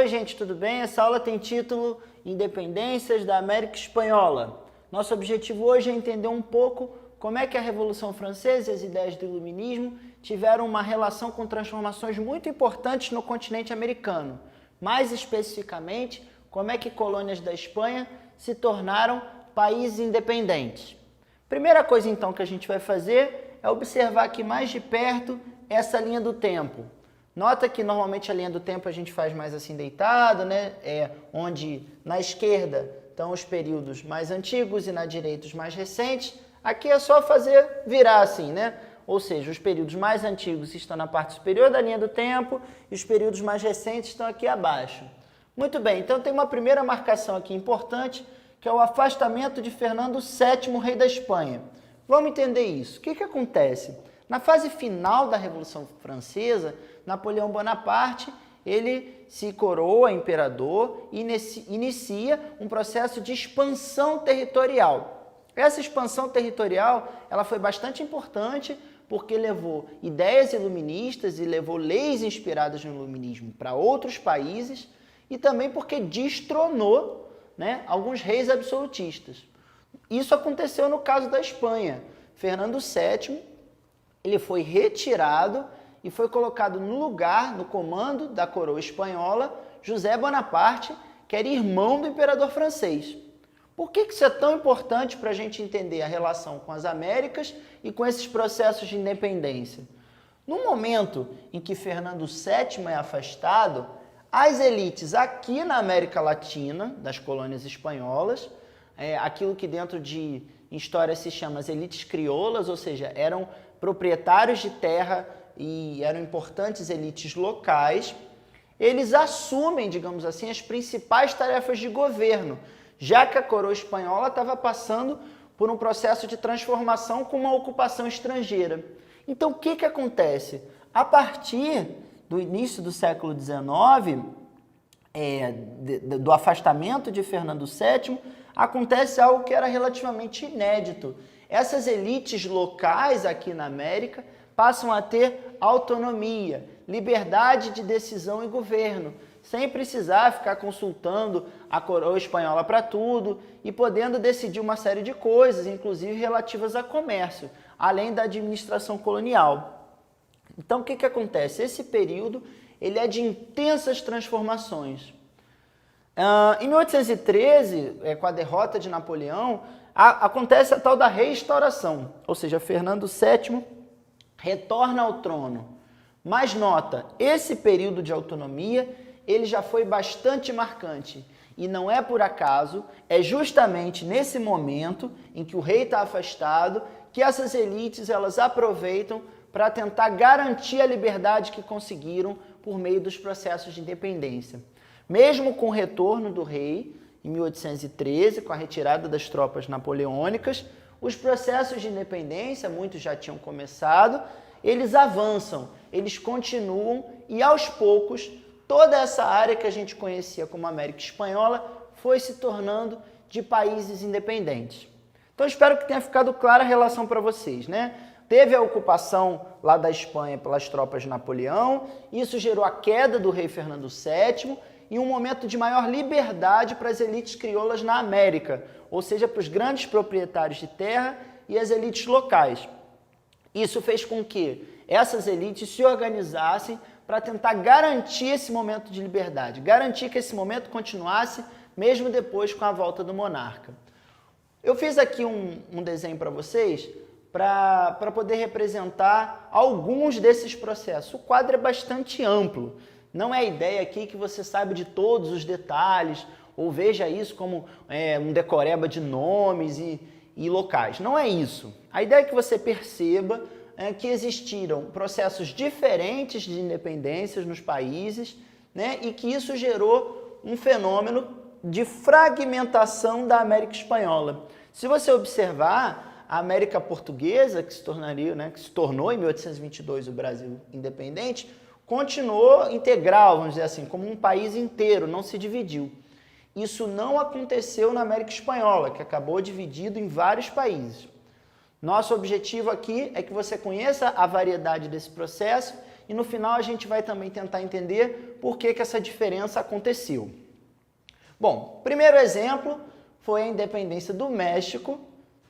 Oi gente, tudo bem? Essa aula tem título Independências da América Espanhola. Nosso objetivo hoje é entender um pouco como é que a Revolução Francesa e as ideias do Iluminismo tiveram uma relação com transformações muito importantes no continente americano. Mais especificamente, como é que colônias da Espanha se tornaram países independentes. Primeira coisa então que a gente vai fazer é observar aqui mais de perto essa linha do tempo. Nota que normalmente a linha do tempo a gente faz mais assim deitado, né? Onde na esquerda estão os períodos mais antigos e na direita os mais recentes. Aqui é só fazer virar assim, né? Ou seja, os períodos mais antigos estão na parte superior da linha do tempo e os períodos mais recentes estão aqui abaixo. Muito bem, então tem uma primeira marcação aqui importante, que é o afastamento de Fernando VII, rei da Espanha. Vamos entender isso. O que acontece? Na fase final da Revolução Francesa, Napoleão Bonaparte, ele se coroa imperador e inicia um processo de expansão territorial. Essa expansão territorial ela foi bastante importante porque levou ideias iluministas e levou leis inspiradas no iluminismo para outros países e também porque destronou, né, alguns reis absolutistas. Isso aconteceu no caso da Espanha. Fernando VII ele foi retirado e foi colocado no lugar, no comando da coroa espanhola, José Bonaparte, que era irmão do imperador francês. Por que isso é tão importante para a gente entender a relação com as Américas e com esses processos de independência? No momento em que Fernando VII é afastado, as elites aqui na América Latina, das colônias espanholas, aquilo que dentro de história se chama as elites crioulas, ou seja, eram proprietários de terra e eram importantes elites locais, eles assumem, digamos assim, as principais tarefas de governo, já que a coroa espanhola estava passando por um processo de transformação com uma ocupação estrangeira. Então, o que acontece? A partir do início do século XIX, do afastamento de Fernando VII, acontece algo que era relativamente inédito. Essas elites locais aqui na América passam a ter autonomia, liberdade de decisão e governo, sem precisar ficar consultando a coroa espanhola para tudo e podendo decidir uma série de coisas, inclusive relativas a comércio, além da administração colonial. Então, o que acontece? Esse período ele é de intensas transformações. Em 1813, com a derrota de Napoleão, acontece a tal da restauração, ou seja, Fernando VII retorna ao trono. Mas nota, esse período de autonomia ele já foi bastante marcante e não é por acaso, é justamente nesse momento em que o rei está afastado que essas elites elas aproveitam para tentar garantir a liberdade que conseguiram por meio dos processos de independência. Mesmo com o retorno do rei, em 1813, com a retirada das tropas napoleônicas, os processos de independência, muitos já tinham começado, eles avançam, eles continuam e aos poucos toda essa área que a gente conhecia como América Espanhola foi se tornando de países independentes. Então espero que tenha ficado clara a relação para vocês, né? Teve a ocupação lá da Espanha pelas tropas de Napoleão, isso gerou a queda do rei Fernando VII e um momento de maior liberdade para as elites crioulas na América, ou seja, para os grandes proprietários de terra e as elites locais. Isso fez com que essas elites se organizassem para tentar garantir esse momento de liberdade, garantir que esse momento continuasse mesmo depois com a volta do monarca. Eu fiz aqui um desenho para vocês para poder representar alguns desses processos. O quadro é bastante amplo. Não é a ideia aqui que você saiba de todos os detalhes ou veja isso como um decoreba de nomes e locais. Não é isso. A ideia é que você perceba que existiram processos diferentes de independências nos países, né, e que isso gerou um fenômeno de fragmentação da América Espanhola. Se você observar, a América Portuguesa, que se tornou em 1822 o Brasil independente, continuou integral, vamos dizer assim, como um país inteiro, não se dividiu. Isso não aconteceu na América Espanhola, que acabou dividido em vários países. Nosso objetivo aqui é que você conheça a variedade desse processo e no final a gente vai também tentar entender por que essa diferença aconteceu. Bom, primeiro exemplo foi a independência do México,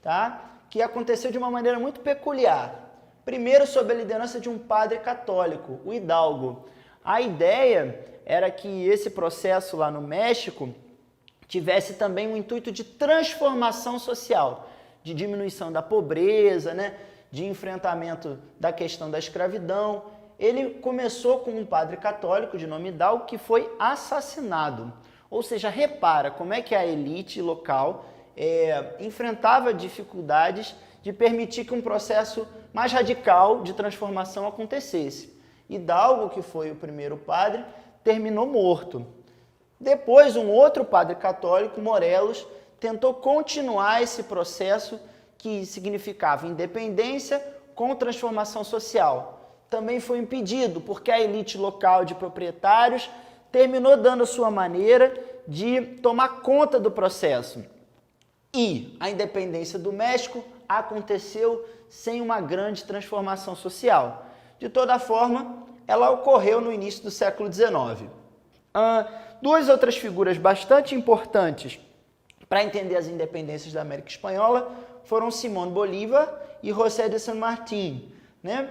tá? Que aconteceu de uma maneira muito peculiar. Primeiro, sob a liderança de um padre católico, o Hidalgo. A ideia era que esse processo lá no México tivesse também um intuito de transformação social, de diminuição da pobreza, né? De enfrentamento da questão da escravidão. Ele começou com um padre católico de nome Hidalgo que foi assassinado. Ou seja, repara como é que a elite local enfrentava dificuldades de permitir que um processo mais radical de transformação acontecesse. Hidalgo, que foi o primeiro padre, terminou morto. Depois, um outro padre católico, Morelos, tentou continuar esse processo que significava independência com transformação social. Também foi impedido, porque a elite local de proprietários terminou dando a sua maneira de tomar conta do processo. E a independência do México aconteceu sem uma grande transformação social. De toda forma, ela ocorreu no início do século XIX. Duas outras figuras bastante importantes para entender as independências da América Espanhola foram Simón Bolívar e José de San Martín, né?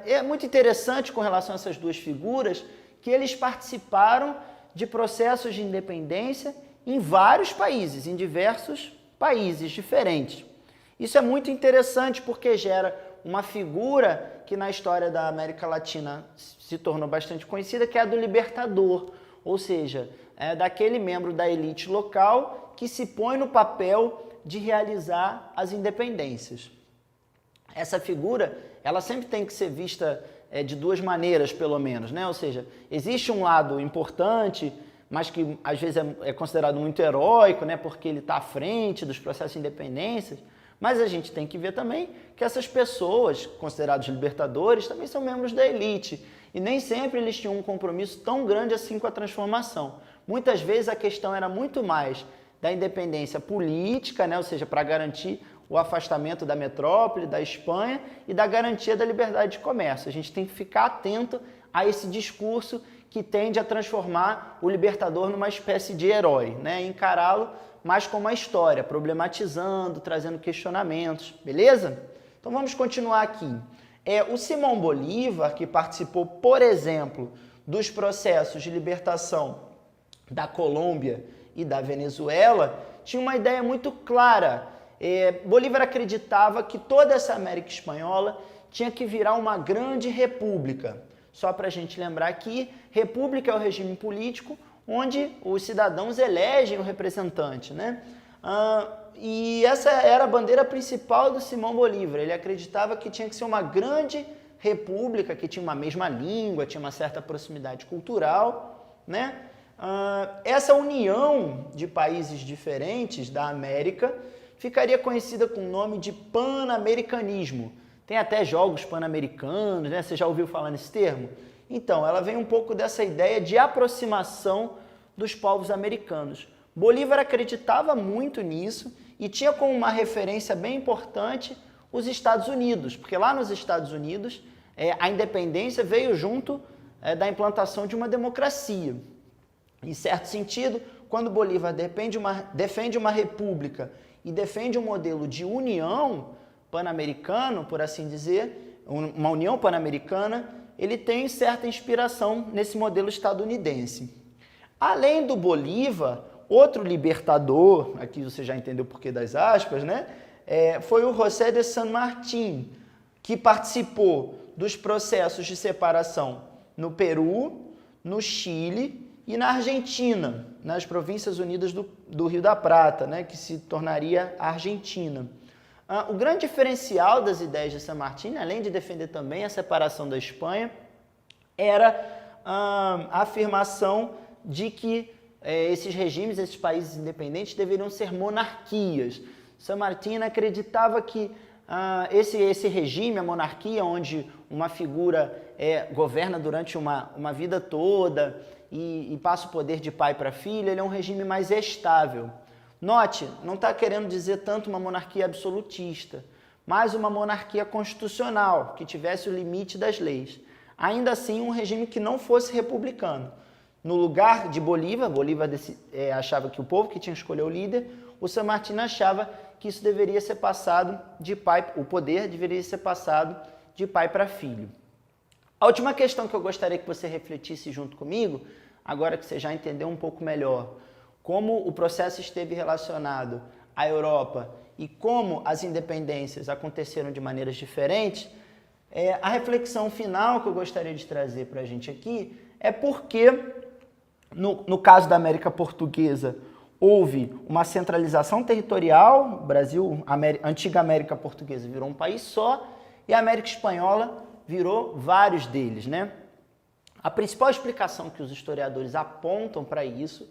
É muito interessante com relação a essas duas figuras que eles participaram de processos de independência em vários países, em diversos países diferentes. Isso é muito interessante porque gera uma figura que na história da América Latina se tornou bastante conhecida, que é a do libertador, ou seja, é daquele membro da elite local que se põe no papel de realizar as independências. Essa figura, ela sempre tem que ser vista de duas maneiras, pelo menos, né? Ou seja, existe um lado importante, mas que às vezes é considerado muito heróico, né? Porque ele está à frente dos processos de independência, mas a gente tem que ver também que essas pessoas, considerados libertadores, também são membros da elite, e nem sempre eles tinham um compromisso tão grande assim com a transformação. Muitas vezes a questão era muito mais da independência política, né? Ou seja, para garantir o afastamento da metrópole, da Espanha, e da garantia da liberdade de comércio. A gente tem que ficar atento a esse discurso que tende a transformar o libertador numa espécie de herói, né? Encará-lo mais como uma história, problematizando, trazendo questionamentos, beleza? Então vamos continuar aqui. O Simón Bolívar, que participou, por exemplo, dos processos de libertação da Colômbia e da Venezuela, tinha uma ideia muito clara. Bolívar acreditava que toda essa América Espanhola tinha que virar uma grande república. Só para a gente lembrar aqui, república é o regime político onde os cidadãos elegem o representante, né? E essa era a bandeira principal do Simón Bolívar. Ele acreditava que tinha que ser uma grande república, que tinha uma mesma língua, tinha uma certa proximidade cultural, né? Essa união de países diferentes da América ficaria conhecida com o nome de pan-americanismo. Tem até jogos pan-americanos, né? Você já ouviu falar nesse termo? Então, ela vem um pouco dessa ideia de aproximação dos povos americanos. Bolívar acreditava muito nisso e tinha como uma referência bem importante os Estados Unidos, porque lá nos Estados Unidos a independência veio junto da implantação de uma democracia. Em certo sentido, quando Bolívar defende uma república e defende um modelo de união pan-americano, por assim dizer, uma união pan-americana, ele tem certa inspiração nesse modelo estadunidense. Além do Bolívar, outro libertador, aqui você já entendeu o porquê das aspas, né? Foi o José de San Martín, que participou dos processos de separação no Peru, no Chile e na Argentina, nas Províncias Unidas do Rio da Prata, né? Que se tornaria a Argentina. O grande diferencial das ideias de San Martín, além de defender também a separação da Espanha, era a afirmação de que esses regimes, esses países independentes deveriam ser monarquias. San Martín acreditava que esse regime, a monarquia, onde uma figura governa durante uma vida toda e passa o poder de pai para filho, ele é um regime mais estável. Note, não está querendo dizer tanto uma monarquia absolutista, mas uma monarquia constitucional, que tivesse o limite das leis. ainda assim um regime que não fosse republicano. No lugar de Bolívar, achava que o povo que tinha que escolher o líder, o San Martín achava que isso deveria ser passado de pai, o poder deveria ser passado de pai para filho. A última questão que eu gostaria que você refletisse junto comigo, agora que você já entendeu um pouco melhor como o processo esteve relacionado à Europa e como as independências aconteceram de maneiras diferentes, a reflexão final que eu gostaria de trazer para a gente aqui é porque, no caso da América Portuguesa, houve uma centralização territorial, o Brasil, a antiga América Portuguesa virou um país só, e a América Espanhola virou vários deles, né? A principal explicação que os historiadores apontam para isso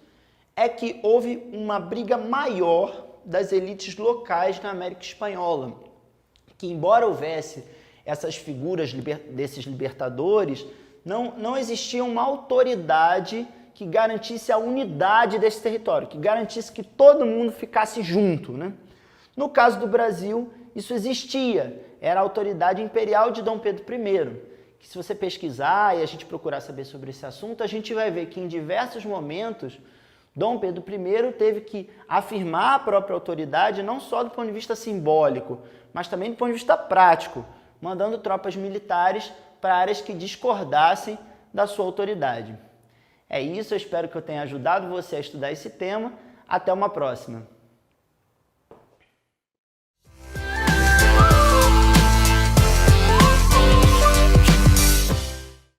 é que houve uma briga maior das elites locais na América Espanhola, que embora houvesse essas figuras desses libertadores, não existia uma autoridade que garantisse a unidade desse território, que garantisse que todo mundo ficasse junto, né? No caso do Brasil, isso existia, era a autoridade imperial de Dom Pedro I, que se você pesquisar e a gente procurar saber sobre esse assunto, a gente vai ver que em diversos momentos Dom Pedro I teve que afirmar a própria autoridade não só do ponto de vista simbólico, mas também do ponto de vista prático, mandando tropas militares para áreas que discordassem da sua autoridade. É isso, eu espero que eu tenha ajudado você a estudar esse tema. Até uma próxima!